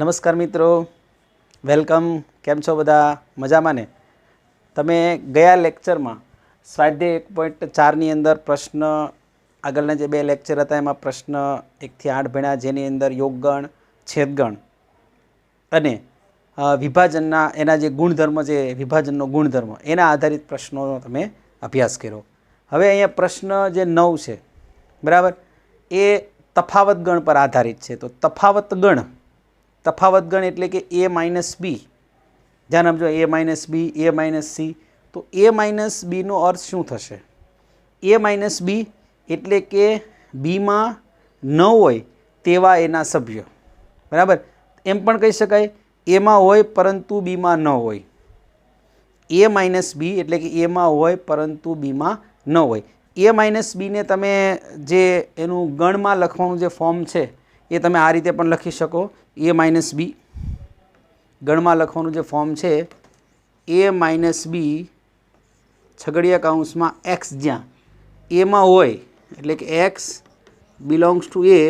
નમસ્કાર મિત્રો, વેલકમ. કેમ છો બધા? મજામાં ને? તમે ગયા લેક્ચરમાં સ્વાધ્યાય 1.4ની અંદર પ્રશ્ન, આગળના જે 2 લેક્ચર હતા એમાં પ્રશ્ન 1 થી 8 ભણ્યા, જેની અંદર યોગગણ, છેદગણ અને વિભાજનના એના જે ગુણધર્મ છે, વિભાજનનો ગુણધર્મ, એના આધારિત પ્રશ્નોનો તમે અભ્યાસ કર્યો. હવે અહીંયા પ્રશ્ન જે 9 છે, બરાબર, એ તફાવત ગણ પર આધારિત છે. તો તફાવત ગણ એટલે કે a માઇનસ બી. ધ્યાન આપજો, a minus B, a minus C. તો a માઇનસ બીનો અર્થ શું થશે? a માઇનસ બી એટલે કે બીમાં ન હોય તેવા એના સભ્યો, બરાબર. એમ પણ કહી શકાય એમાં હોય પરંતુ બીમાં ન હોય. a માઇનસ બી એટલે કે એમાં હોય પરંતુ બીમાં ન હોય. a માઇનસ બીને તમે જે એનું ગણમાં લખવાનું જે ફોર્મ છે એ તમે આ રીતે પણ લખી શકો. a માઇનસ બી ગણમાં લખવાનું જે ફોર્મ છે, a માઇનસ બી છગડીયા કૌંસમાં x, જ્યાં એમાં હોય એટલે કે x બિલોંગ્સ ટુ a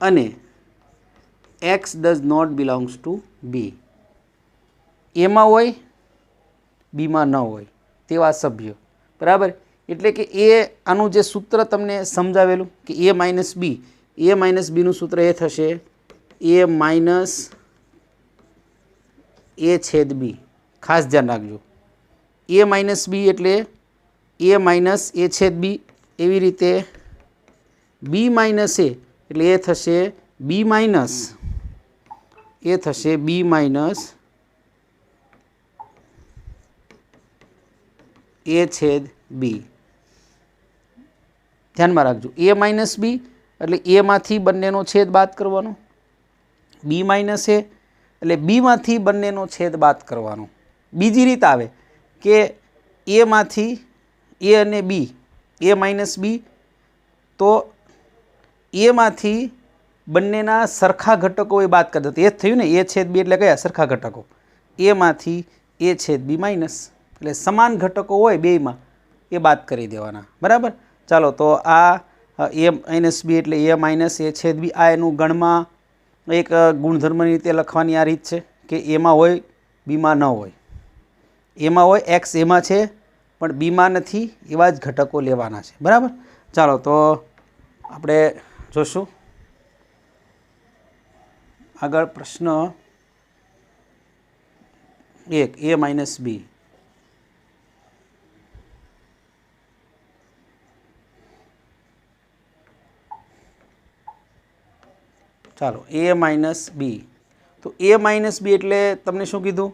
અને x does not belongs to B. એમાં હોય, બીમાં ન હોય તેવા સભ્યો, બરાબર. એટલે કે એ આનું જે સૂત્ર તમને સમજાવેલું કે a માઇનસ બીનું સૂત્ર એ થશે a માઇનસ a છેદ બી. ખાસ ધ્યાન રાખજો, a માઇનસ બી એટલે a માઇનસ a છેદ બી. એવી રીતે b માઇનસ a એટલે એ થશે b માઇનસ a છેદ બી. ધ્યાનમાં રાખજો, a માઇનસ બી એટલે એમાંથી બંનેનો છેદ બાદ કરવાનો, બી માઇનસ એ એટલે બીમાંથી બંનેનો છેદ બાદ કરવાનો. બીજી રીત આવે કે એમાંથી એ અને બી, એ માઇનસ બી, તો એમાંથી બંનેના સરખા ઘટકો એ બાદ કરી દો. એ જ થયું ને, એ છેદ બી એટલે કયા સરખા ઘટકો? એમાંથી એ છેદ બી માઇનસ એટલે સમાન ઘટકો હોય બેયમાં એ બાદ કરી દેવાના, બરાબર. ચાલો, તો આ a માઇનસ બી એટલે a માઇનસ એ છેદ બી, આ એનું ગણમાં એક ગુણધર્મની રીતે લખવાની આ રીત છે કે એમાં હોય, બીમાં ન હોય. એમાં હોય, x એમાં છે પણ બીમાં નથી, એવા જ ઘટકો લેવાના છે, બરાબર. ચાલો, તો આપણે જોશું આગળ પ્રશ્ન 1, a માઇનસ બી. ચાલો, a માઇનસ બી. તો a માઇનસ બી એટલે તમને શું કીધું?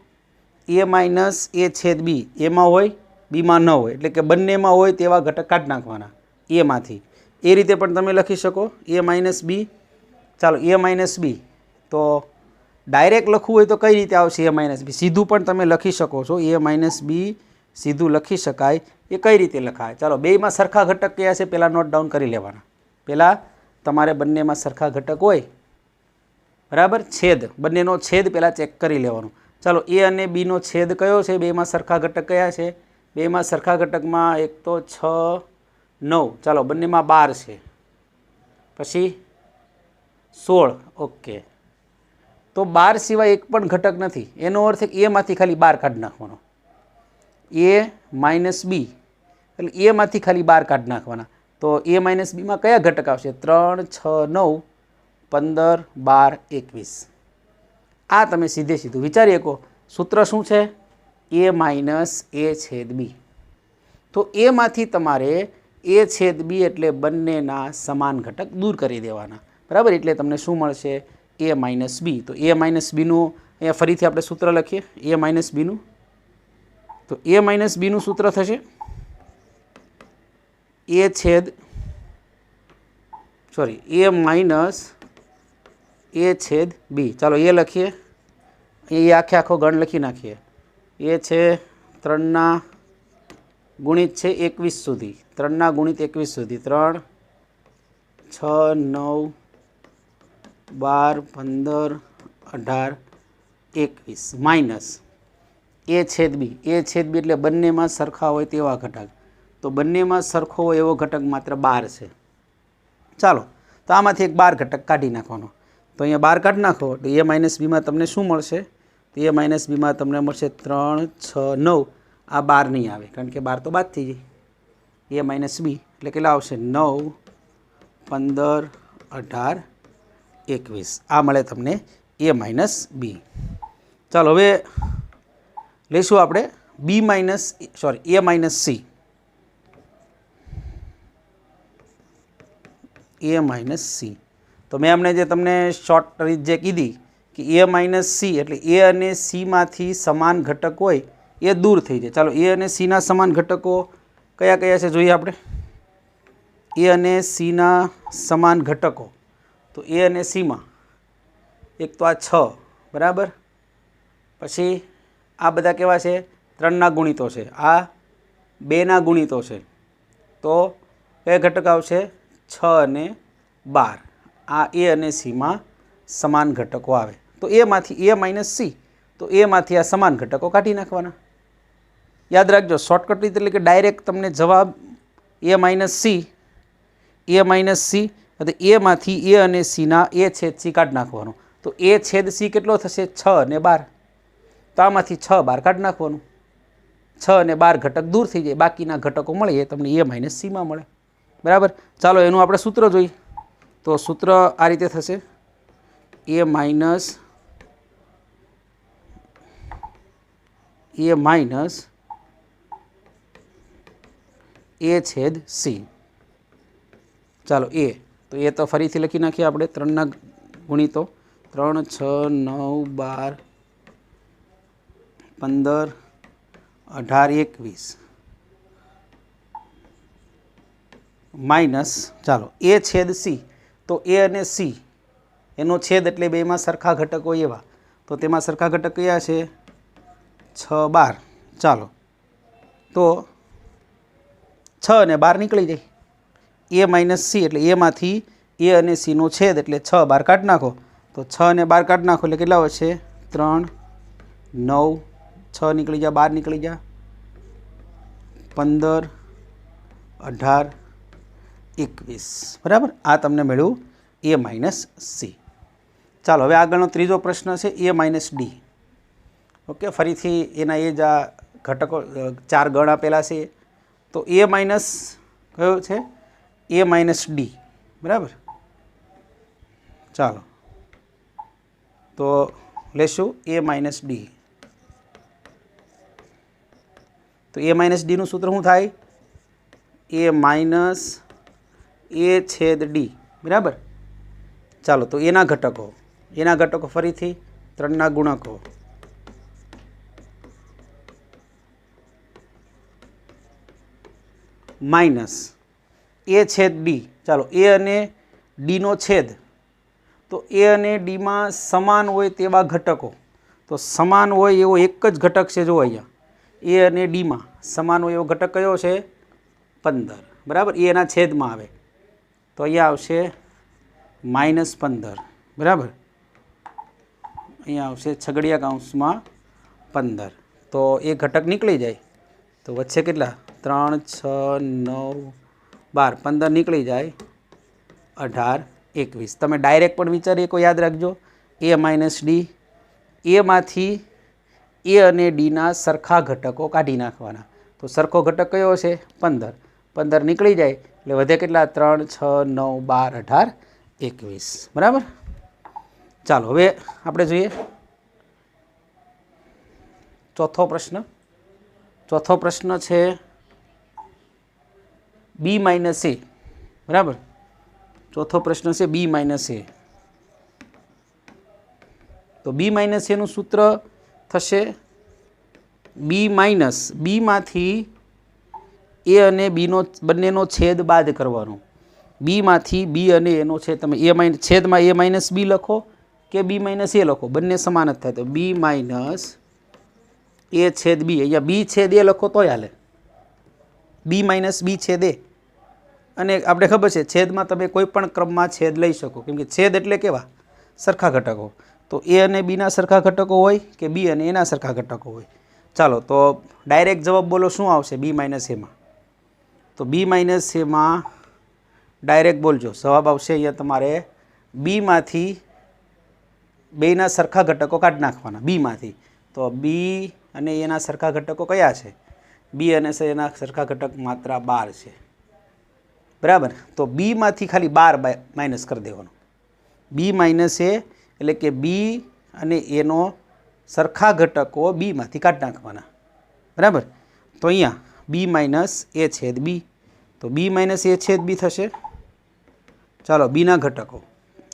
a માઇનસ એ છેદ બી એમાં હોય, બીમાં ન હોય, એટલે કે બંનેમાં હોય તેવા ઘટક કાઢી નાખવાના એમાંથી. એ રીતે પણ તમે લખી શકો a માઇનસ બી. ચાલો, a માઇનસ બી તો ડાયરેક્ટ લખવું હોય તો કઈ રીતે આવશે? a માઇનસ બી સીધું પણ તમે લખી શકો છો. a માઇનસ બી સીધું લખી શકાય. એ કઈ રીતે લખાય? ચાલો, બેયમાં સરખા ઘટક કયા છે પહેલાં નોટ ડાઉન કરી લેવાના. પહેલાં તમારે બંનેમાં સરખા ઘટક હોય, બરાબર. છેદ, બંનેનો છેદ પહેલાં ચેક કરી લેવાનું. ચાલો, એ અને બીનો છેદ કયો છે? બેમાં સરખા ઘટક કયા છે? બેમાં સરખા ઘટકમાં એક તો 6, 9. ચાલો, બંનેમાં 12 છે, પછી 16. ઓકે, તો 12 સિવાય એક પણ ઘટક નથી. એનો અર્થ એમાંથી ખાલી 12 કાઢી નાખવાનો. એ માઇનસ બી એટલે એમાંથી ખાલી 12 કાઢી નાખવાના. તો એ માઇનસ બીમાં કયા ઘટક આવશે? 3, 6, 9, 15, 12, 21. આ તમે સીધે સીધું વિચારી શકો. સૂત્ર શું છે? a માઇનસ એ છેદ બી. તો એમાંથી તમારે એ છેદ બી એટલે બંનેના સમાન ઘટક દૂર કરી દેવાના, બરાબર. એટલે તમને શું મળશે? a માઇનસ બી. તો a માઇનસ બીનું અહીંયા ફરીથી આપણે સૂત્ર લખીએ. a માઇનસ બીનું, તો a માઇનસ બીનું સૂત્ર થશે a માઇનસ એ છેદ બી. ચાલો, એ લખીએ. એ આખો ગણ લખી નાખીએ. એ છે 3ના ગુણિત છે 21 સુધી, 3ના ગુણિત 21 સુધી, 3, 6, 9, 12, 15, 18, 21 માઇનસ એ છેદ બી. એ છેદ બી એટલે બંનેમાં સરખા હોય તેવા ઘટક. તો બંનેમાં સરખો હોય એવો ઘટક માત્ર 12 છે. ચાલો, તો આમાંથી એક 12 ઘટક કાઢી નાખવાનો. तो अहींया 12 काढी नाखो तो ए माइनस बी में तमने शुं मळशे? तो ए माइनस बी में तमने मळशे 3 6 9 आ 12 नहीं आवे कारण के 12 तो बाद थी जाए। ए माइनस बी एटले केटला आवशे? 9 15 18 21 आ मळे तमने ए माइनस बी। चालो हवे लईशुं आपणे बी माइनस सॉरी ए माइनस सी। ए माइनस सी तो मैं हमने तमने शॉर्ट रीत जे कीधी कि ए माइनस सी एटले ए अने सी मांथी समान घटक होय ए दूर थई जाए। चालो ए अने सी ना समान घटको कया कया छे जोईए आपणे। ए अने सी ना समान घटको तो ए अने सी में एक तो आ 6 बराबर, पछी आ बधा केवा छे? 3 ना गुणितो छे, आ 2 ना गुणितो छे तो कया घटक आवशे? 6 अने 12 आ ए अने सी में समान घटको आवे। तो ए मांथी ए माइनस सी तो ए मांथी आ समान घटको काढी नाखवाना। याद राखजो शॉर्टकट रीत एटले के डायरेक्ट तमने जवाब ए माइनस सी तो ए मांथी ए अने सी ना ए छेद सी काढी नाखवानो। तो ए छेद सी केटलो थशे? 6 अने 12 तो आमांथी 6 12 काढी नाखवानुं। 6 अने 12 घटक दूर थई जाए, बाकीना घटको मळे ए तमने ए माइनस सी में मळे बराबर। चालो एनुं आपणे सूत्र जोईए। तो सूत्र आ रीते थशे ए माइनस ए छेद सी। चालो ए तो ए तो फरीथी लखी नाखीए आपणे 3 ना गुणितो 3 6 9 12 15 18 21 माइनस चालो ए छेद सी तो ए अने सी एनो छेद एटले बेमां सरखा घटक होय एवा तो तेमां सरखा घटक कया छे? 6 12। चालो तो 6 अने 12 निकली जाए। ए माइनस सी एटले ए मांथी ए अने सी नो छेद एटले 6 12 काढी नाखो तो 6 अने 12 काढी नाखो एटले केटला आवशे? 3 9 6 निकली जा 12 निकली जा 15 18 21 बराबर। आ तमने मळ्युं ए माइनस सी। चालो हवे आगळनो त्रीजो प्रश्न छे ए माइनस डी। ओके फरीथी एना ए ज घटको 4 गण आपेला छे तो ए माइनस कयो छे? ए माइनस डी बराबर। चालो तो लेशुं ए माइनस डी। तो ए माइनस डी नुं सूत्र शुं थाय? ए माइनस ए छेद डी बराबर। चालो तो एना घटको फरीथी 3 ना गुणको माइनस ए छेद डी। चालो ए अने डी नो छेद तो ए अने डी में समान होय तेवा घटको तो समान होय एवो एक ज घटक छे। जो अहींया ए अने डी में समान होय एवो घटक कयो छे? 15 बराबर। ए एना छेद में आवे तो अहींया आवशे -15 बराबर। अहींया आवशे छगड़िया काउंस में 15 तो एक घटक निकली जाए तो वच्चे केटला? 3 6 9 12 15 निकली जाए 18 21। तमे डायरेक्ट पण विचारी को याद रखजो ए माइनस डी ए मांथी ए अने डी ना सरखा घटको काढी नाखवाना। तो सरखो घटक कयो छे? 15 15 निकली जाए एटले वधे केटला? 3 6 9 12 18 21 बराबर। चालो हवे आपणे जोईए चौथो प्रश्न। चौथो प्रश्न छे बी माइनस ए बराबर। चौथो प्रश्न से बी माइनस ए। तो बी माइनस ए नु सूत्र थशे बी माइनस बी मांथी ए अने बी नो बंनेनो छेद बाद करवानो। बी मांथी बी अने ए नो छेद तमे ए माइनस छेद में ए माइनस बी लखो के बी माइनस ए लखो बंने समान ज थाय तो बी माइनस ए छेद बी। अहींया बी छेद ए लखो तो हाले बी माइनस बी छेद ए अने आपणे खबर छे छेद में तमे कोईपण क्रम में छेद लई शको केम के छेद एटले केवा? सरखा घटको। तो ए अने बी ना सरखा घटको होय के बी अने एना सरखा घटको होय। चालो तो डायरेक्ट जवाब बोलो शुं आवशे बी माइनस ए में? तो बी माइनस ए में डायरेक्ट बोलजो जवाब आवशे अहींया तमारे बी मांथी બેના સરખા ઘટકો કાઢી નાખવાના બીમાંથી. તો બી અને એના સરખા ઘટકો કયા છે? બી અને એના સરખા ઘટક માત્ર 12 છે, બરાબર. તો બીમાંથી ખાલી 12 માઇનસ કરી દેવાનો. બી માઇનસ એ એટલે કે બી અને એનો સરખા ઘટકો બીમાંથી કાઢી નાખવાના, બરાબર. તો અહીંયા બી માઇનસ એ છેદ બી, તો બી માઇનસ એ છેદ બી થશે. ચાલો બીના ઘટકો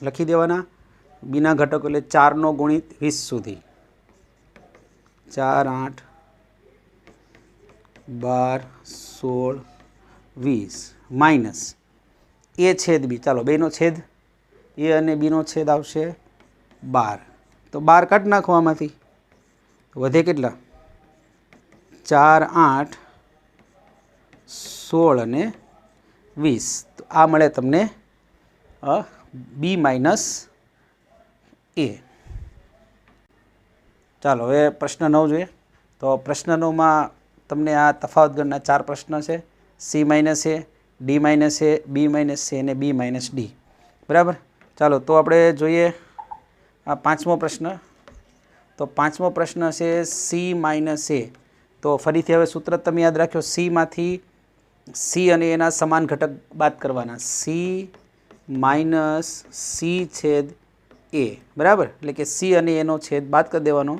લખી દેવાના. બીના ઘટકો એટલે 4 × 20 સુધી, 4, 8, 12, 16, 20 માઇનસ એ છેદ બી. ચાલો બેનો છેદ, એ અને બીનો છેદ આવશે 12. તો 12 કાઢી નાખો આમાંથી, વધે કેટલા? 4, 8, 16 અને 20. તો આ મળે તમને બી માઇનસ એ. ચાલો હવે પ્રશ્ન 9 જોઈએ. તો પ્રશ્ન 9માં તમને આ તફાવત ગણના 4 પ્રશ્ન છે. સી માઇનસ એ, ડી માઇનસ એ, બી માઇનસ એ અને બી માઇનસ ડી, બરાબર. ચાલો તો આપણે જોઈએ આ 5મો પ્રશ્ન. તો 5મો પ્રશ્ન છે સી માઇનસ એ. તો ફરીથી હવે સૂત્ર તમે યાદ રાખ્યો, સીમાંથી સી અને એના સમાન ઘટક બાદ કરવાના. સી માઇનસ સી છેદ એ, બરાબર. એટલે કે સી અને એનો છેદ બાદ કરી દેવાનો.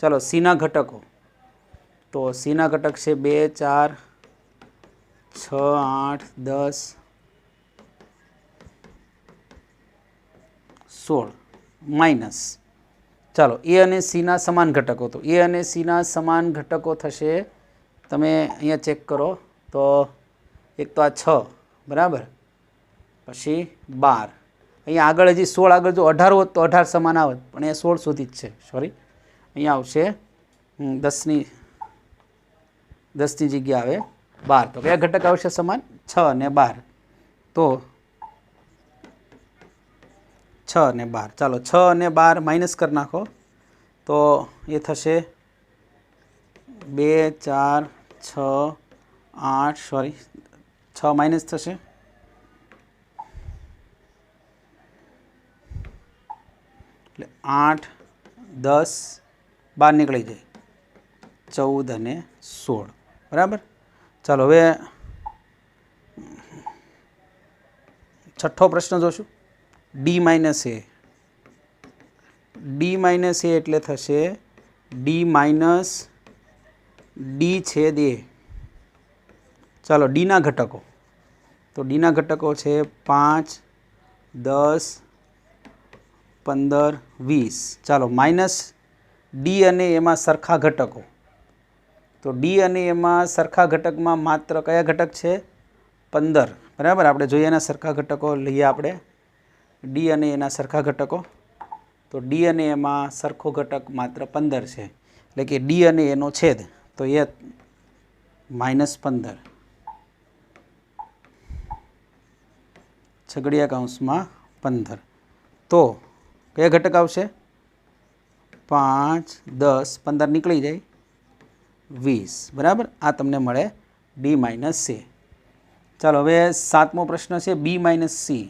ચાલો સીના ઘટકો. તો સીના ઘટક છે 2, 4, 6, 8, 10, 16 માઇનસ. ચાલો એ અને સીના સમાન ઘટકો. તો એ અને સીના સમાન ઘટકો થશે, તમે અહીંયા ચેક કરો તો એક તો આ 6, બરાબર, પછી 12, અહીંયા આગળ હજી 16 આગળ જો 18 હોત તો 18 સમાન આવત, પણ અહીંયા 16 સુધી જ છે. સોરી, અહીંયા આવશે 10ની જગ્યા આવે 12. તો કયા ઘટક આવશે સમાન? 6 અને 12. તો 6 અને 12. ચાલો 6 અને 12 માઇનસ કરી નાખો. તો એ થશે 2, 4, 6, 8, સોરી 6 માઇનસ થશે, એટલે 8, 10, 12 નીકળી જાય, 14 અને 16, બરાબર. ચાલો હવે 6થો પ્રશ્ન જોશું. ડી માઇનસ એ. ડી માઇનસ એ એટલે થશે ડી માઇનસ ડી છેદ એ. ચાલો ડીના ઘટકો. તો ડીના ઘટકો છે 5, 10, 15, 20. ચાલો માઇનસ ડી અને એમાં સરખા ઘટકો. તો ડી અને એમાં સરખા ઘટકમાં માત્ર કયા ઘટક છે? 15, બરાબર. આપણે જોઈએ એના સરખા ઘટકો લઈએ આપણે. ડી અને એના સરખા ઘટકો. તો ડી અને એમાં સરખો ઘટક માત્ર 15 છે, એટલે કે ડી અને એનો છેદ. તો એ -15 છગડીયા કૌંસમાં 15. તો કયા ઘટક આવશે? 5, 10, 15 નીકળી જાય 20, બરાબર. આ તમને મળે ડી માઇનસ સી. ચાલો હવે 7મો પ્રશ્ન છે બી માઇનસ સી,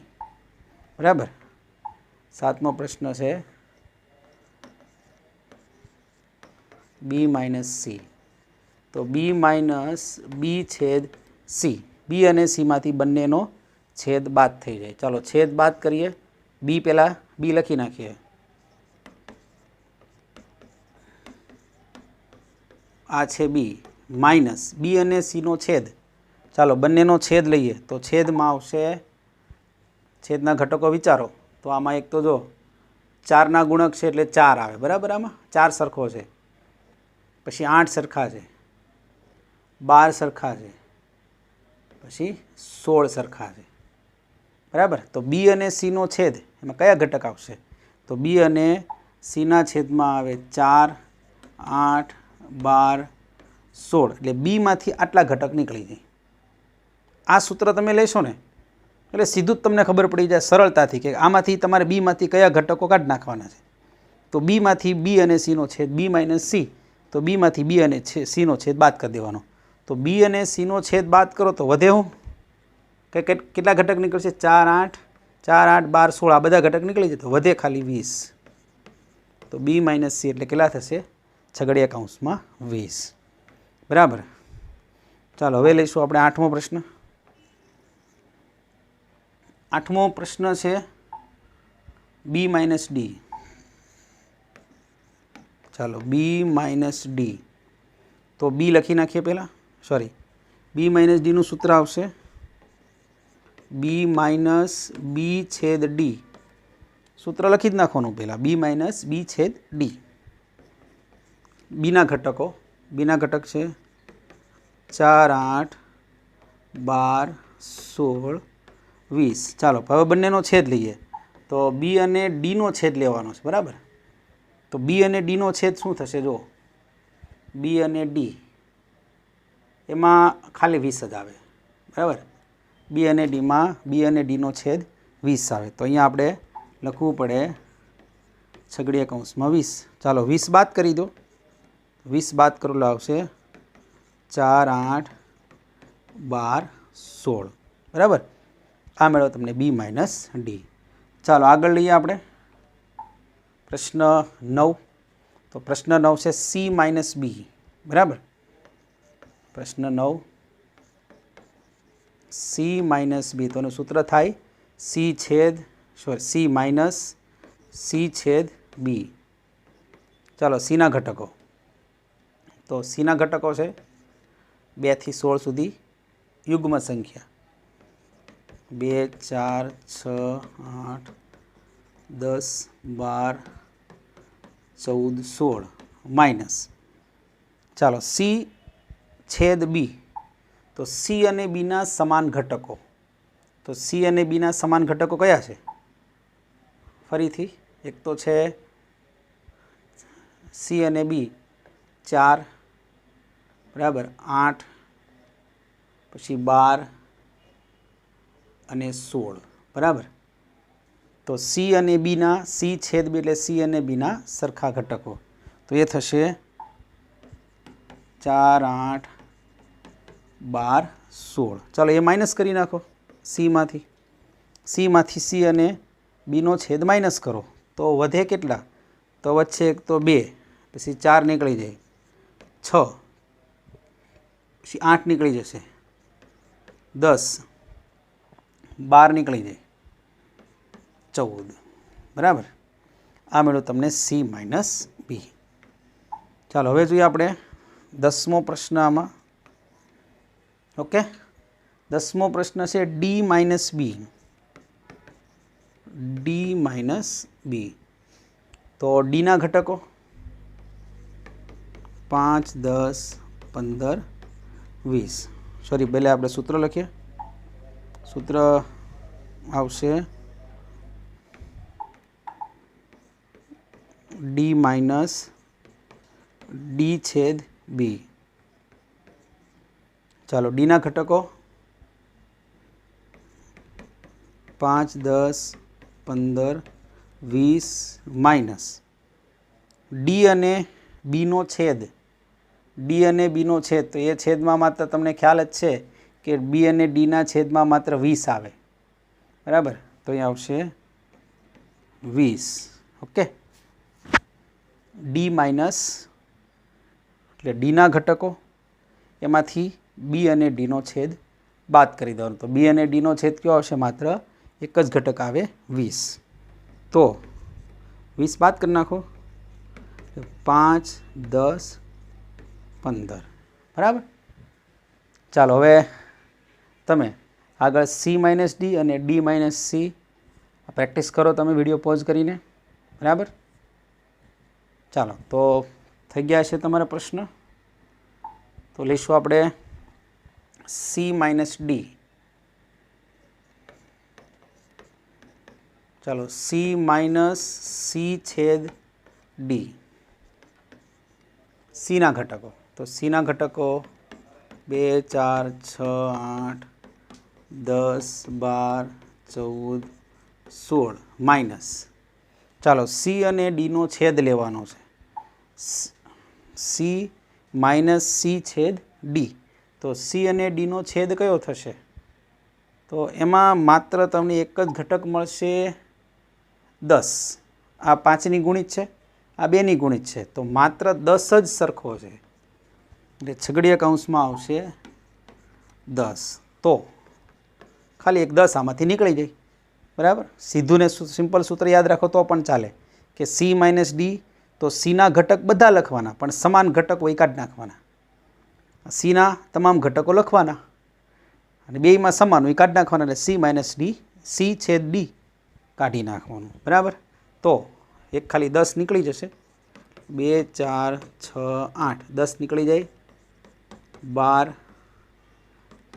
બરાબર. 7મો પ્રશ્ન છે બી માઇનસ સી. તો બી માઇનસ બી છેદ સી. બી અને સીમાંથી બંનેનો છેદ બાદ થઈ જાય. ચાલો છેદ બાદ કરીએ. બી પહેલાં બી લખી નાખીએ. આ છે બી માઇનસ બી અને સીનો છેદ. ચાલો બંનેનો છેદ લઈએ. તો છેદમાં આવશે, છેદના ઘટકો વિચારો. તો આમાં એક તો જો 4ના ગુણક છે એટલે 4 આવે, બરાબર. આમાં 4 સરખો છે, પછી 8 સરખા છે, 12 સરખા છે, પછી 16 સરખા છે, બરાબર. તો બી અને સીનો છેદ એમાં કયા ઘટક આવશે? તો બી અને સીના છેદમાં આવે 4, 8, 12, 16, એટલે બીમાંથી આટલા ઘટક નીકળી જાય. આ સૂત્ર તમે લેશો ને એટલે સીધું જ તમને ખબર પડી જાય સરળતાથી કે આમાંથી તમારે બીમાંથી કયા ઘટકો કાઢી નાખવાના છે. તો બીમાંથી બી અને સીનો છેદ બી માઇનસ સી. તો બીમાંથી બી અને સીનો છેદ બાદ કરી દેવાનો. તો બી અને સીનો છેદ બાદ કરો તો વધે હું કે કેટલા ઘટક નીકળશે? 4, 8, 4, 8, 12, 16 આ બધા ઘટક નીકળી જાય. તો વધે ખાલી 20. તો બી માઇનસ સી એટલે કેટલા થશે? છગડીયા કૌંસમાં 20. બરાબર. ચાલો હવે લઈશું આપણે 8મો પ્રશ્ન. 8મો પ્રશ્ન છે બી માઇનસ ડી. ચાલો બી માઇનસ ડી. તો બી લખી નાખીએ પહેલાં. સોરી, બી માઇનસ ડીનું સૂત્ર આવશે બી માઇનસ બી છેદ ડી. સૂત્ર લખી જ નાખવાનું પહેલાં, બી માઇનસ બી છેદ ડી. બીના ઘટકો, બીના ઘટક છે 4, 8, 12, 16, 20. ચાલો હવે બંનેનો છેદ લઈએ. તો બી અને ડીનો છેદ લેવાનો છે. બરાબર. તો બી અને ડીનો છેદ શું થશે? જો બી અને ડી એમાં ખાલી 20 જ આવે. બરાબર. બી અને ડીમાં બી અને ડીનો છેદ 20 આવે. તો અહીંયા આપણે લખવું પડે છગડીયા કૌંસમાં 20. ચાલો 20 બાદ કરી દો. 20 બાદ કરેલું આવશે 4, 8, 12, 16. બરાબર. આ મેળવો તમને બી માઇનસ ડી. ચાલો આગળ લઈએ આપણે પ્રશ્ન 9. તો પ્રશ્ન 9 છે સી માઇનસ બી. બરાબર. પ્રશ્ન 9 સી માઇનસ બી. તો એનું સૂત્ર થાય સી માઇનસ સી છેદ બી. ચાલો સીના ઘટકો. તો સીના ઘટકો છે 2 થી 16 સુધી યુગ્મ સંખ્યા 2, 4, 6, 8, 10, 12, 14, 16 માઇનસ. ચાલો સી છેદ બી. તો સી અને બીના સમાન ઘટકો. તો સી અને બીના સમાન ઘટકો કયા છે? ફરીથી એક તો છે સી અને બી 4, બરાબર, 8, પછી 12 અને 16. બરાબર. તો સી અને બીના, સી છેદ બી એટલે સી અને બીના સરખા ઘટકો. તો એ થશે 4, 8, 12, 16. ચાલો એ માઇનસ કરી નાખો સીમાંથી. સીમાંથી સી અને બીનો છેદ માઇનસ કરો તો વધે કેટલા? તો વચ્ચે એક તો 2, પછી 4 નીકળી જાય, 6, પછી 8 નીકળી જશે, 10, 12 નીકળી જાય, 14. બરાબર. આ મળ્યો તમને સી માઇનસ બી. ચાલો હવે જોઈએ આપણે 10મો પ્રશ્ન આમાં. ઓકે. 10મો પ્રશ્ન છે ડી માઇનસ બી. ડી માઇનસ બી. તો ડીના ઘટકો 5, 10, 15, 20. સોરી, પહેલાં આપણે સૂત્ર લખીએ. સૂત્ર આવશે ડી માઇનસ ડી છેદ બી. ચાલો ડીના ઘટકો 5, 10, 15, 20 માઇનસ ડી અને બીનો છેદ. ડી અને બીનો છેદ, તો એ છેદમાં માત્ર તમને ખ્યાલ જ છે કે બી અને ડીના છેદમાં માત્ર 20 આવે. બરાબર. તો અહીં આવશે 20. ઓકે. ડી માઇનસ એટલે ડીના ઘટકો એમાંથી બી અને ડીનો છેદ બાદ કરી દેવાનો. તો બી અને ડીનો છેદ કયો આવશે? માત્ર એક જ ઘટક આવે 20. તો 20 બાદ કરી નાખો 5, 10, 15. બરાબર. ચાલો હવે તમે આગળ સી માઇનસ ડી અને ડી માઇનસ સી પ્રેક્ટિસ કરો તમે વિડીયો પોઝ કરીને. બરાબર. ચાલો તો થઈ ગયા છે તમારા પ્રશ્ન. તો લઈશું આપણે સી માઇનસ ડી. ચાલો સી માઇનસ સી છેદ ડી. સીના ઘટકો. તો સીના ઘટકો 2, 4, 6, 8, 10, 12, 14, 16 માઇનસ. ચાલો સી અને ડીનો છેદ લેવાનો છે. સી માઇનસ સી છેદ ડી. તો સી અને ડીનો છેદ કયો થશે? તો એમાં માત્ર તમને એક જ ઘટક મળશે 10. આ 5ની ગુણિત છે આ બેની ગુણિત છે, તો માત્ર 10 જ સરખો છે, એટલે છગડીયા કૌંસમાં આવશે 10. તો ખાલી એક 10 આમાંથી નીકળી જાય, બરાબર. સીધું ને સિમ્પલ સૂત્ર યાદ રાખો તો પણ ચાલે કે સી માઇનસ ડી, તો સીના ઘટક બધા લખવાના પણ સમાન ઘટક હોય કાઢી નાખવાના. સીના તમામ ઘટકો લખવાના અને બેયમાં સમાન હોય કાઢી નાખવાના, એટલે સી માઇનસ ડી, સી છેદ ડી કાઢી નાખવાનું, બરાબર. તો એક ખાલી 10 નીકળી જશે, 2 4 6 8 10 નીકળી જાય, 12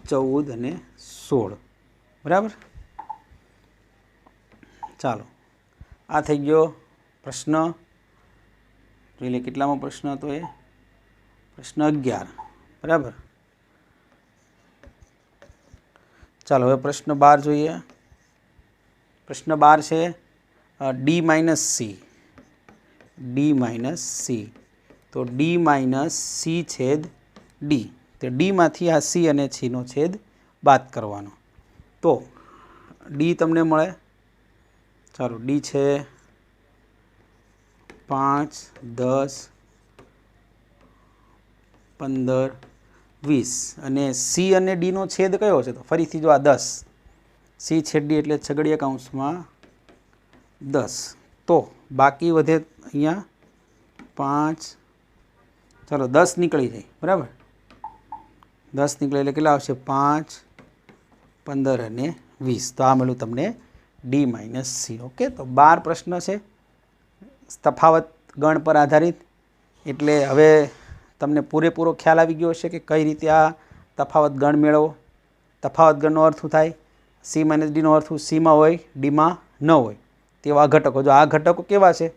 14 અને 16, બરાબર. ચાલો, આ થઈ ગયો પ્રશ્ન. જોઈ લે કેટલામાં પ્રશ્ન હતો એ, પ્રશ્ન 11, બરાબર. ચાલો હવે પ્રશ્ન 12 જોઈએ. પ્રશ્ન 12 છે D minus C, D minus C, તો ડી માઇનસ સી છેદ ડી, તો ડીમાંથી આ સી અને સીનો છેદ બાદ કરવાનો. તો ડી તમને મળે, ચાલો ડી છે 5 10 15 20 અને સી અને ડીનો છેદ કયો છે, તો ફરીથી જો આ 10, સી છેદ ડી એટલે છગડીયા કૌંસમાં 10. તો બાકી વધે અહીંયા 5, ચાલો 10 નીકળી જાય, બરાબર. 10 નીકળે એટલે કેટલા આવશે, 5 15 અને 20. તો આ મળ્યું તમને ડી માઇનસ સી. ઓકે, તો 12 પ્રશ્ન છે તફાવત ગણ પર આધારિત, એટલે હવે તમને પૂરેપૂરો ખ્યાલ આવી ગયો હશે કે કઈ રીતે આ તફાવત ગણ મેળવો. તફાવત ગણનો અર્થ શું થાય, સી માઇનસ ડીનો અર્થ સીમાં હોય ડીમાં ન હોય તેવા ઘટકો. જો આ ઘટકો કેવા છે,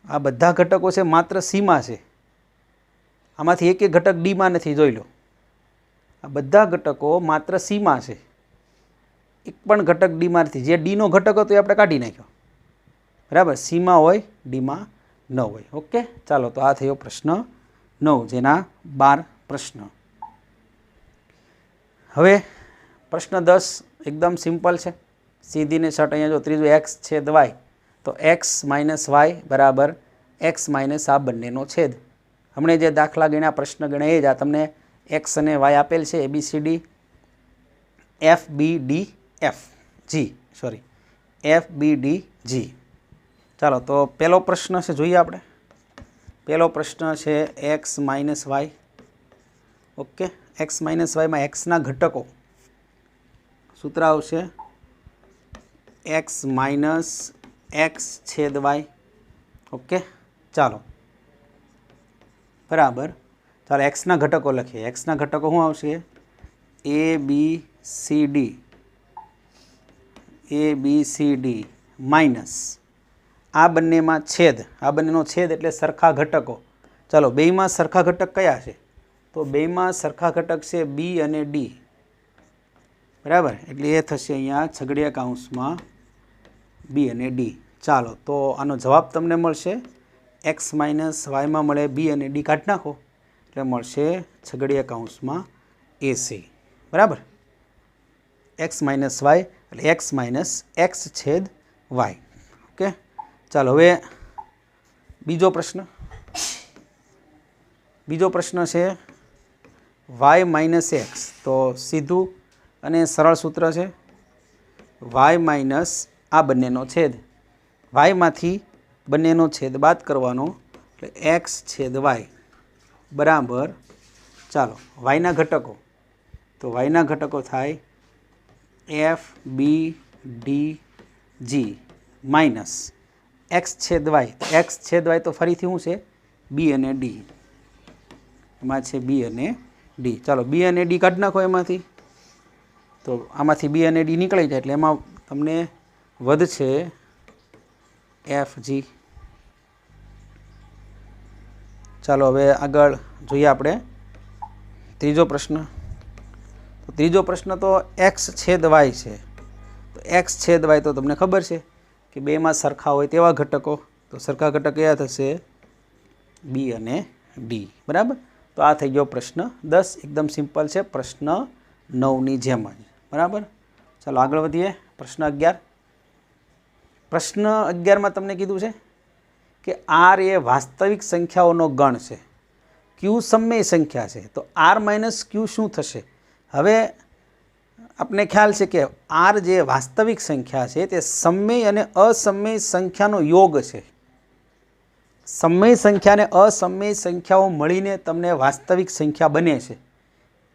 આ બધા ઘટકો છે માત્ર સીમાં છે, આમાંથી એક એક ઘટક ડીમાં નથી, જોઈ લો. આ બધા ઘટકો માત્ર સીમાં છે, એક પણ ઘટક ડીમાં નથી. જે ડીનો ઘટક હતો એ આપણે કાઢી નાખ્યો, બરાબર. સીમાં હોય ડીમાં ન હોય. ઓકે, ચાલો, તો આ થયો પ્રશ્ન 9, જેના 12 પ્રશ્ન. હવે પ્રશ્ન 10 એકદમ સિમ્પલ છે, સીધી ને શર્ટ. અહીંયા જો ત્રીજું એક્સ છેદ વાય, તો એક્સ માઇનસ વાય બરાબર એક્સ માઇનસ આ બંનેનો છેદ. હમણાં જે દાખલા ગણ્યા, પ્રશ્ન ગણ્યા એ જ. આ તમને એક્સ અને વાય આપેલ છે, ABCD FBD G. ચાલો, તો પહેલો પ્રશ્ન છે, જોઈએ આપણે. પહેલો પ્રશ્ન છે x minus y. Okay, x minus વાયમાં એક્સના ઘટકો, સૂત્ર આવશે એક્સ માઇનસ એક્સ છેદ વાય. ઓકે, ચાલો, બરાબર. ચાલો, એક્સના ઘટકો લખીએ. એક્સના ઘટકો શું આવશે, ABCD માઇનસ આ બંનેમાં છેદ, આ બંનેનો છેદ એટલે સરખા ઘટકો. ચાલો, બેયમાં સરખા ઘટક કયા છે, તો બેયમાં સરખા ઘટક છે બી અને ડી, બરાબર. એટલે એ થશે અહીંયા છગડીયા કૌંસમાં બી અને ડી. ચાલો, તો આનો જવાબ તમને મળશે એક્સ માઇનસ વાયમાં મળે બી અને ડી, કાઢી નાખો એટલે મળશે છગડીયા કૌંસમાં AC, બરાબર. એક્સ માઇનસ વાય એટલે એક્સ માઇનસ એક્સ છેદ વાય. ઓકે, ચાલો, હવે બીજો પ્રશ્ન. બીજો પ્રશ્ન છે વાય માઇનસ એક્સ. તો સીધું અને સરળ સૂત્ર છે, વાય માઇનસ આ બંનેનો છેદ, વાયમાંથી બંનેનો છેદ બાદ કરવાનો એટલે એક્સ છેદ વાય બરાબર. ચાલો, વાયના ઘટકો, તો વાયના ઘટકો થાય FBD G માઇનસ એક્સ છેદ વાય. એક્સ છેદ વાય તો ફરીથી શું છે, બી અને ડી, એમાં છે બી અને ડી. ચાલો, બી અને ડી કાઢી નાખો એમાંથી, તો આમાંથી બી અને ડી નીકળી જાય એટલે એમાં તમને વધશે FG. ચાલો, હવે આગળ જોઈએ આપણે ત્રીજો પ્રશ્ન. તો ત્રીજો પ્રશ્ન તો એક્સ છેદ વાય છે. તો એક્સ છેદ વાય તો તમને ખબર છે કે બેમાં સરખા હોય તેવા ઘટકો. તો સરખા ઘટક કયા થશે, બી અને ડી, બરાબર. તો આ થઈ ગયો પ્રશ્ન 10. એકદમ સિમ્પલ છે, પ્રશ્ન 9ની જેમ જ, બરાબર. ચાલો, આગળ વધીએ. પ્રશ્ન 11. પ્રશ્ન 11માં તમને કીધું છે કે આર એ વાસ્તવિક સંખ્યાઓનો ગણ છે, ક્યુ સમય સંખ્યા છે, તો આર માઇનસ ક્યુ શું થશે? હવે આપણે ખ્યાલ છે કે આર જે વાસ્તવિક સંખ્યા છે તે સમય અને અસમય સંખ્યાનો યોગ છે. સમય સંખ્યા અને અસમય સંખ્યાઓ મળીને તમને વાસ્તવિક સંખ્યા બને છે.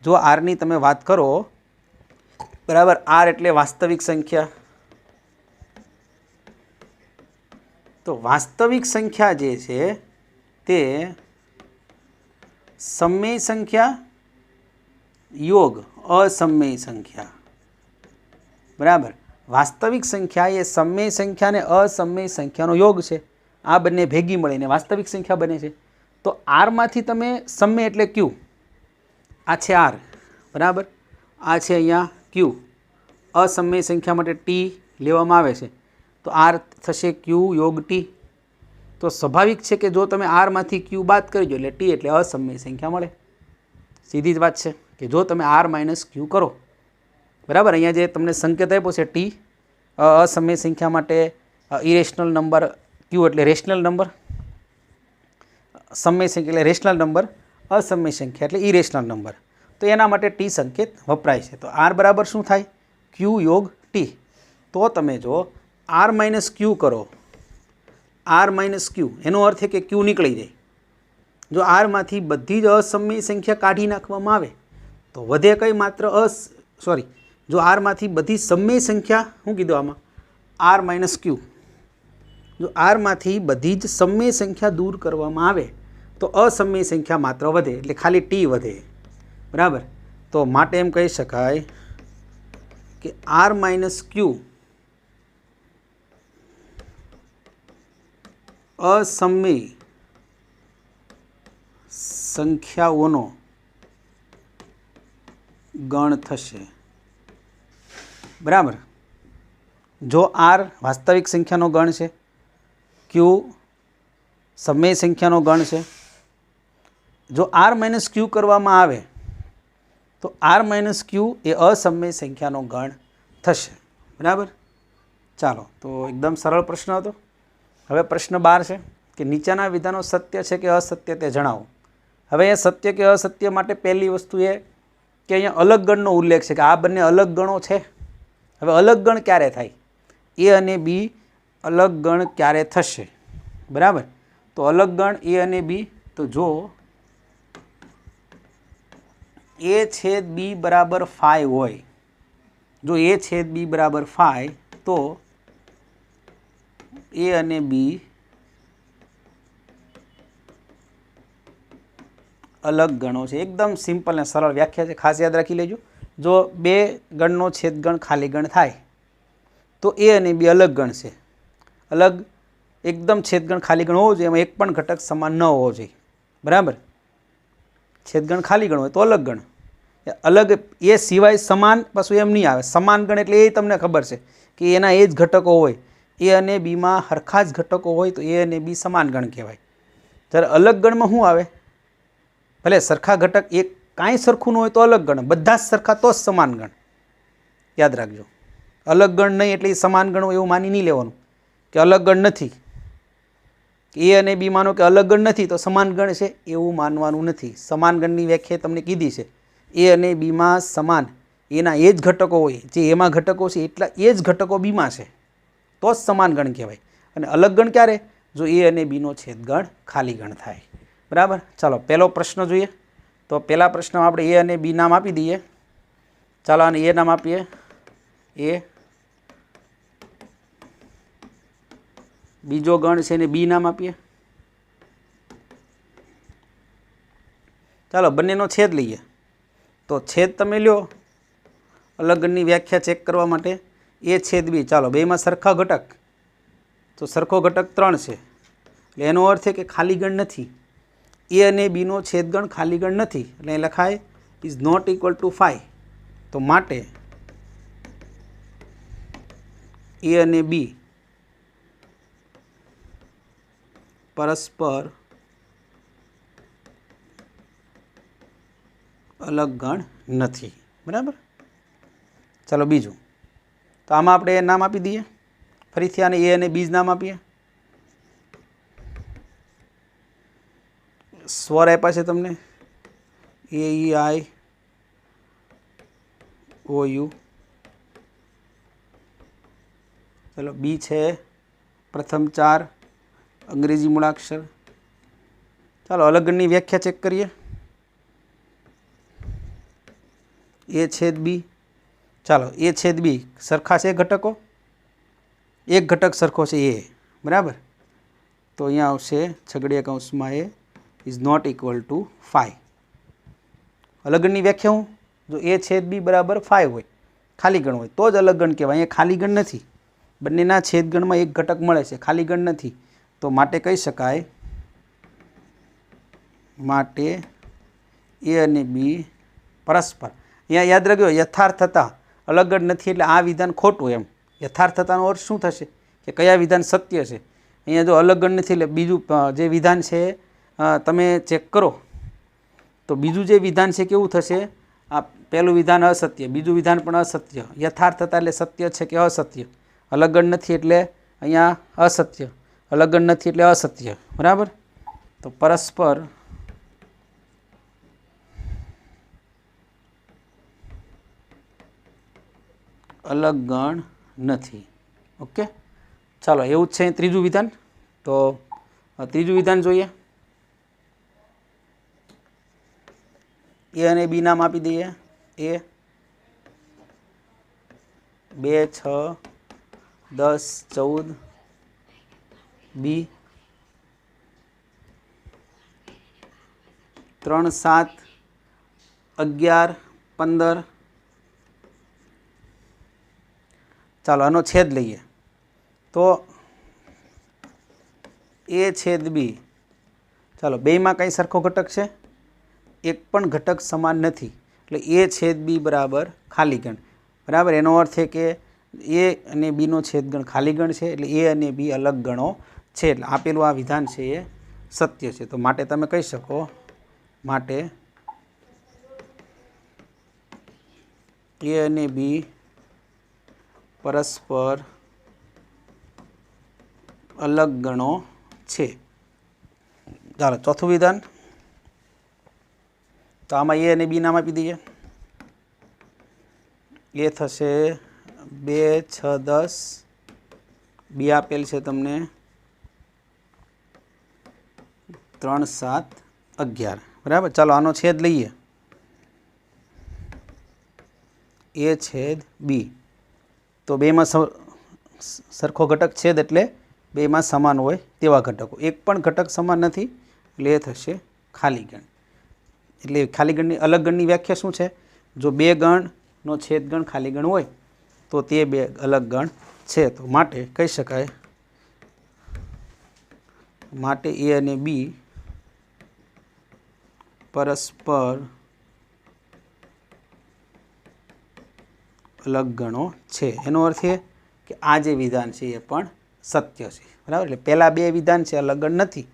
જો આરની તમે વાત કરો, બરાબર, આર એટલે વાસ્તવિક સંખ્યા, તો વાસ્તવિક સંખ્યા જે છે તે સમય સંખ્યા યોગ અસમય સંખ્યા, બરાબર. વાસ્તવિક સંખ્યા એ સમય સંખ્યા અને અસમય સંખ્યાનો યોગ છે. આ બંને ભેગી મળીને વાસ્તવિક સંખ્યા બને છે. તો આરમાંથી તમે સમય એટલે ક્યુ, આ છે આર, બરાબર, આ છે અહીંયા ક્યુ, અસમય સંખ્યા માટે ટી લેવામાં આવે છે, તો આર થશે ક્યુ યોગ ટી. તો સ્વાભાવિક છે કે જો તમે આરમાંથી ક્યુ બાદ કરી દો એટલે ટી એટલે અસમય સંખ્યા મળે. સીધી જ વાત છે કે જો તમે આર માઇનસ ક્યુ કરો, બરાબર, અહીંયા જે તમને સંકેત આપ્યો છે ટી, અસમય સંખ્યા માટે ઇરેશનલ નંબર, ક્યુ એટલે રેશનલ નંબર, સમય સંખ્યા એટલે રેશનલ નંબર, અસમય સંખ્યા એટલે ઇરેશનલ નંબર, તો એના માટે ટી સંકેત વપરાય છે. તો આર બરાબર શું થાય? ક્યુ યોગ ટી. તો તમે જો આર માઇનસ ક્યુ કરો, આર માઇનસ ક્યુ એનો અર્થ છે કે ક્યુ નીકળી જાય. જો આરમાંથી બધી જ અસમય સંખ્યા કાઢી નાખવામાં આવે તો વધે કઈ? માત્ર જો આરમાંથી બધી સમય સંખ્યા, શું કીધું આમાં, આર માઇનસ ક્યુ, જો આરમાંથી બધી જ સમય સંખ્યા દૂર કરવામાં આવે તો અસમય સંખ્યા માત્ર વધે, એટલે ખાલી ટી વધે, બરાબર. તો માટે એમ કહી શકાય કે આર માઇનસ ક્યુ અસમય સંખ્યાઓનો ગણ થશે, બરાબર. જો આર વાસ્તવિક સંખ્યાનો ગણ છે, ક્યુ સમય સંખ્યાનો ગણ છે, જો આર માઇનસ ક્યુ કરવામાં આવે તો આર માઇનસ ક્યુ એ અસમય સંખ્યાનો ગણ થશે, બરાબર. ચાલો, તો એકદમ સરળ પ્રશ્ન હતો. હવે પ્રશ્ન 12 છે કે નીચેના વિધાનો સત્ય છે કે અસત્ય તે જણાવો. હવે એ સત્ય કે અસત્ય માટે પહેલી વસ્તુ એ કે અહીંયા અલગ ગણનો ઉલ્લેખ છે કે આ બંને અલગ ગણો છે. હવે અલગ ગણ ક્યારે થાય? એ અને બી અલગ ગણ ક્યારે થશે, બરાબર. તો અલગ ગણ એ અને બી, તો જો એ છેદ બી બરાબર 5 હોય, જો એ છેદ બી બરાબર 5, તો એ અને બી અલગ ગણો છે. એકદમ સિમ્પલ ને સરળ વ્યાખ્યા છે, ખાસ યાદ રાખી લેજો. જો બે ગણનો છેદગણ ખાલી ગણ થાય તો એ અને બી અલગ ગણ છે. અલગ એકદમ છેદગણ ખાલી ગણ હોવો જોઈએ, એમાં એક પણ ઘટક સમાન ન હોવો જોઈએ, બરાબર. છેદગણ ખાલી ગણ હોય તો અલગ ગણ, અલગ એ સિવાય સમાન પાછું એમ નહીં આવે. સમાન ગણ એટલે એ તમને ખબર છે કે એના એ જ ઘટકો હોય, એ અને બીમાં હરખા જ ઘટકો હોય તો એ અને બી સમાન ગણ કહેવાય. જ્યારે અલગ ગણમાં શું આવે? ભલે સરખા ઘટક એક કાંઈ સરખું ન હોય તો અલગ ગણ, બધા જ સરખા તો જ સમાન ગણ. યાદ રાખજો, અલગ ગણ નહીં એટલે એ સમાન ગણ એવું માની નહીં લેવાનું કે અલગ ગણ નથી. એ અને બી માનો કે અલગ ગણ નથી તો સમાન ગણ છે એવું માનવાનું નથી. સમાન ગણની વ્યાખ્યા તમને કીધી છે. એ અને બીમાં સમાન એના એ જ ઘટકો હોય, જે એમાં ઘટકો છે એટલા એ જ ઘટકો બીમાં છે તો જ સમાન ગણ કહેવાય. અને અલગ ગણ ક્યારે? જો એ અને બીનો છેદગણ ખાલી ગણ થાય, બરાબર. ચાલો પહેલો પ્રશ્ન જોઈએ. તો પહેલા પ્રશ્નમાં આપણે એ અને બી નામ આપી દઈએ. ચાલો આને એ નામ આપીએ, એ. બીજો ગણ છે એને બી નામ આપીએ. ચાલો બંનેનો છેદ લઈએ. તો છેદ તમે લ્યો અલગ ગણની વ્યાખ્યા ચેક કરવા માટે, એ છેદ બી. ચાલો બેમાં સરખા ઘટક, તો સરખો ઘટક 3 છે, એટલે એનો અર્થ છે કે ખાલી ગણ નથી. એ અને બીનો છેદગણ ખાલી ગણ નથી, એટલે એ લખાય ઇઝ નોટ ઇક્વલ ટુ 5. તો માટે એ અને બી પરસ્પર અલગ ગણ નથી, બરાબર. ચાલો બીજું, તો આમાં આપણે નામ આપી દઈએ. ફરીથી આને એ અને બી જ નામ આપીએ. સ્વર આપ્યા છે તમને એ ઈ આઈ ઓ યુ. ચલો બી છે પ્રથમ 4 અંગ્રેજી મૂળાક્ષર. ચાલો અલગગણની વ્યાખ્યા ચેક કરીએ. એ છેદ બી. ચાલો એ છેદ બી સરખા છે ઘટકો, એક ઘટક સરખો છે એ, બરાબર. તો અહીંયા આવશે છગડીયા કૌંસમાં એ ઇઝ નોટ ઇક્વલ ટુ 5. અલગગણની વ્યાખ્યા હું, જો એ છેદ બી બરાબર 5 હોય, ખાલી ગણ હોય, તો જ અલગગણ કહેવાય. અહીંયા ખાલી ગણ નથી, બંનેના છેદગણમાં એક ઘટક મળે છે, ખાલી ગણ નથી. તો માટે કહી શકાય, માટે એ અને બી પરસ્પર. અહીંયા યાદ રાખજો, યથાર્થતા અલગગણ નથી એટલે આ વિધાન ખોટું એમ. યથાર્થતાનો અર્થ શું થશે કે કયા વિધાન સત્ય છે. અહીંયા જો અલગગણ નથી એટલે બીજું જે વિધાન છે તમે ચેક કરો તો બીજું જે વિધાન છે કેવું થશે, આ પહેલું વિધાન અસત્ય, બીજું વિધાન પણ અસત્ય. યથાર્થતા એટલે સત્ય છે કે અસત્ય. અલગગણ નથી એટલે અહીંયા અસત્ય, અલગગણ નથી એટલે અસત્ય, બરાબર. તો પરસ્પર અલગગણ નથી. ઓકે, ચાલો એવું જ છે ત્રીજું વિધાન. તો ત્રીજું વિધાન જોઈએ. એ અને બી નામ આપી દઈએ. એ 2 6 10 14, બી 3 7 11 15. ચાલો આનો છેદ લઈએ. તો એ છેદ બી, ચાલો બેયમાં કઈ સરખો ઘટક છે, એક પણ ઘટક સમાન નથી એટલે એ છેદ બી બરાબર ખાલી ગણ, બરાબર. એનો અર્થ છે કે એ અને બીનો છેદગણ ખાલી ગણ છે એટલે એ અને બી અલગ ગણો છે. એટલે આપેલું આ વિધાન છે એ સત્ય છે. તો માટે તમે કહી શકો, માટે એ અને બી પરસ્પર અલગ ગણો છે. ચાલો ચોથું વિધાન. તો આમાં એ અને બી નામ આપી દઈએ. એ થશે 2 6 10, બી આપેલ છે તમને 3 7 11, બરાબર. ચાલો આનો છેદ લઈએ. એ છેદ બી, તો બેમાં સરખો ઘટક છેદ એટલે બેમાં સમાન હોય તેવા ઘટકો. એક પણ ઘટક સમાન નથી એટલે એ થશે ખાલી ગણ. એટલે ખાલી ગણની અલગ ગણની વ્યાખ્યા શું છે, જો બે ગણનો છેદગણ ખાલી ગણ હોય તો તે બે અલગ ગણ છે. તો માટે કહી શકાય, માટે એ અને બી પરસ્પર અલગ ગણો છે. એનો અર્થ એ કે આ જે વિધાન છે એ પણ સત્ય છે, બરાબર. એટલે પહેલાં બે વિધાન છે અલગ ગણ નથી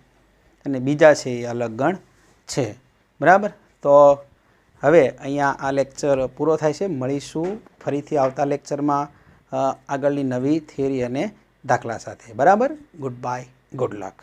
અને બીજા છે એ અલગ ગણ છે, બરાબર. તો હવે અહીંયા આ લેક્ચર પૂરો થાય છે. મળીશું ફરીથી આવતા લેક્ચરમાં આગળની નવી થિયરી અને દાખલા સાથે, બરાબર. Good bye, good luck.